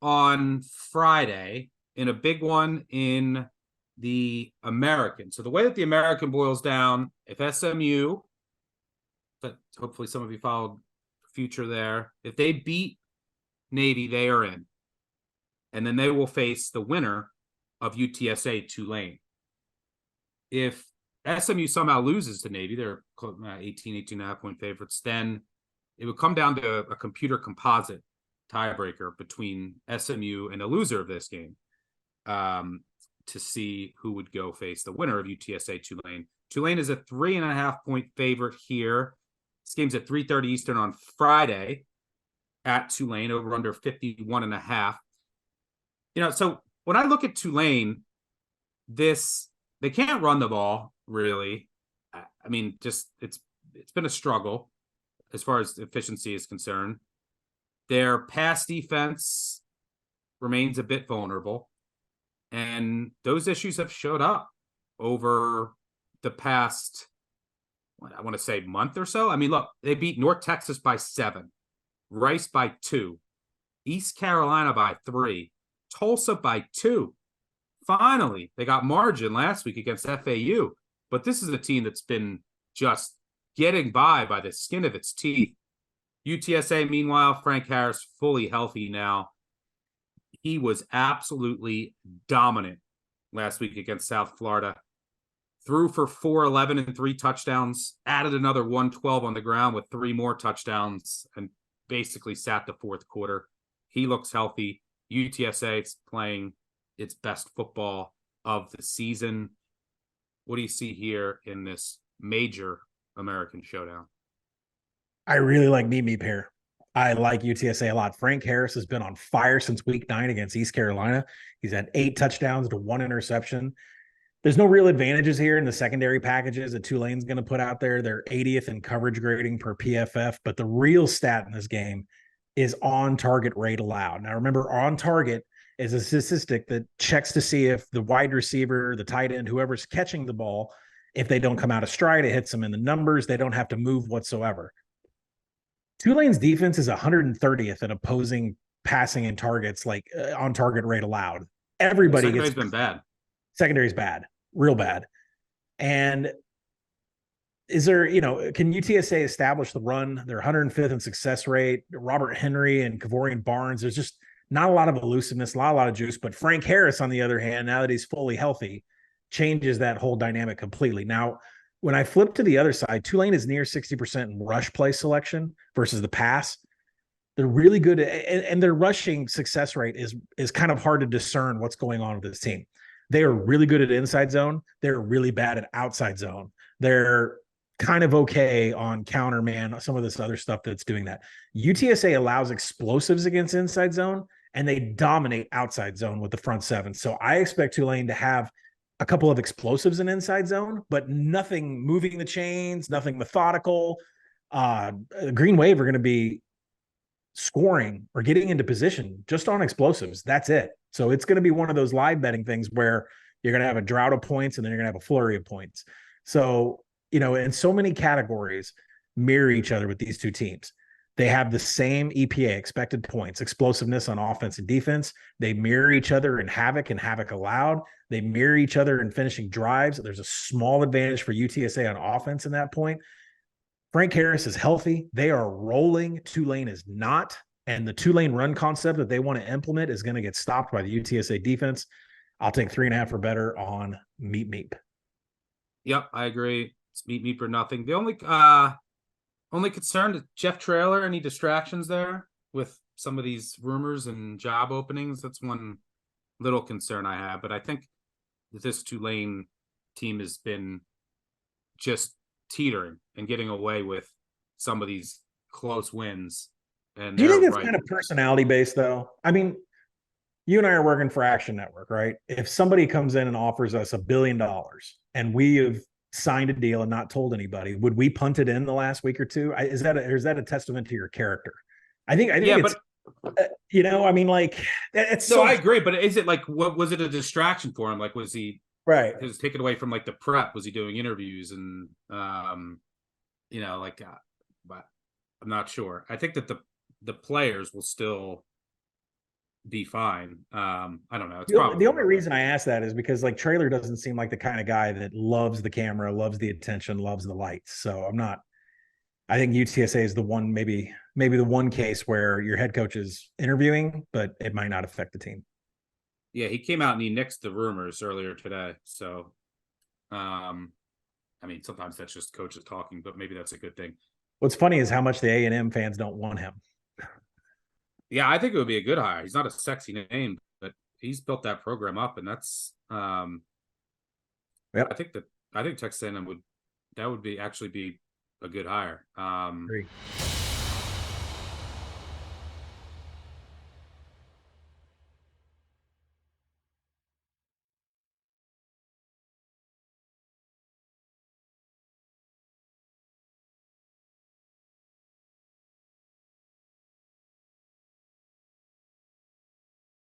on Friday in a big one in the American. So the way that the American boils down, if SMU, but hopefully some of you followed future there, if they beat Navy, they are in. And then they will face the winner of UTSA Tulane. If SMU somehow loses to Navy, they're 18 and a half point favorites, then it would come down to a computer composite tiebreaker between SMU and the loser of this game to see who would go face the winner of UTSA Tulane. Tulane is a 3.5 point favorite here. This game's at 3:30 Eastern on Friday at Tulane, over under 51.5. So when I look at Tulane, they can't run the ball really. I mean, just it's been a struggle as far as efficiency is concerned. Their pass defense remains a bit vulnerable, and those issues have showed up over the past, I want to say, month or so. I mean, look, they beat North Texas by 7, Rice by 2, East Carolina by 3, Tulsa by 2. Finally, they got margin last week against FAU, but this is a team that's been just getting by the skin of its teeth. UTSA, meanwhile, Frank Harris fully healthy now. He was absolutely dominant last week against South Florida. Threw for 411 and 3 touchdowns, added another 112 on the ground with 3 more touchdowns, and basically sat the fourth quarter. He looks healthy. UTSA is playing its best football of the season. What do you see here in this major American showdown? I really like Meep here. I like UTSA a lot. Frank Harris has been on fire since week 9 against East Carolina. He's had 8 touchdowns to 1 interception. There's no real advantages here in the secondary packages that Tulane's going to put out there. They're 80th in coverage grading per PFF, but the real stat in this game is on target rate allowed. Now, remember, on target is a statistic that checks to see if the wide receiver, the tight end, whoever's catching the ball, if they don't come out of stride, it hits them in the numbers. They don't have to move whatsoever. Tulane's defense is 130th in opposing passing and targets, like on target rate allowed. Everybody Secondary's been bad. Secondary's bad, real bad. And is there, can UTSA establish the run? They're 105th in success rate. Robert Henry and Kavorian Barnes, there's just not a lot of elusiveness, a lot of juice. But Frank Harris, on the other hand, now that he's fully healthy, changes that whole dynamic completely. Now, when I flip to the other side, Tulane is near 60% in rush play selection versus the pass. They're really good and their rushing success rate is kind of hard to discern what's going on with this team. They are really good at inside zone. They're really bad at outside zone. They're kind of okay on counter man, some of this other stuff that's doing that. UTSA allows explosives against inside zone, and they dominate outside zone with the front 7. So I expect Tulane to have a couple of explosives in inside zone, but nothing moving the chains, nothing methodical. Green Wave are going to be scoring or getting into position just on explosives. That's it. So it's going to be one of those live betting things where you're going to have a drought of points and then you're going to have a flurry of points. So, in so many categories mirror each other with these two teams. They have the same EPA, expected points, explosiveness on offense and defense. They mirror each other in havoc and havoc allowed. They mirror each other in finishing drives. There's a small advantage for UTSA on offense in that point. Frank Harris is healthy. They are rolling. Tulane is not. And the Tulane run concept that they want to implement is going to get stopped by the UTSA defense. I'll take 3.5 or better on Meep. Yep, I agree. It's Meep or nothing. The only concern is Jeff Traylor. Any distractions there with some of these rumors and job openings? That's one little concern I have. But I think that this Tulane team has been just teetering and getting away with some of these close wins. And do you think it's kind of personality based, though? I mean, you and I are working for Action Network, right? If somebody comes in and offers us $1 billion and we have signed a deal and not told anybody, would we punt it in the last week or two? Is that a testament to your character? I think it's, I mean, like, it's no, I agree. But is it like, what was it a distraction for him? Like, was he right? It was taken away from like the prep. Was he doing interviews and, but I'm not sure. I think that the players will still be fine. I don't know. It's The probably only reason I ask that is because like Traylor doesn't seem like the kind of guy that loves the camera, loves the attention, loves the lights. So I'm not. I think UTSA is the one, maybe the one case where your head coach is interviewing, but it might not affect the team. Yeah, he came out and he nixed the rumors earlier today. So, I mean, sometimes that's just coaches talking, but maybe that's a good thing. What's funny is how much the A&M fans don't want him. Yeah, I think it would be a good hire. He's not a sexy name, but he's built that program up, and that's Yep. I think Texas A&M would be actually be a good hire. Agree.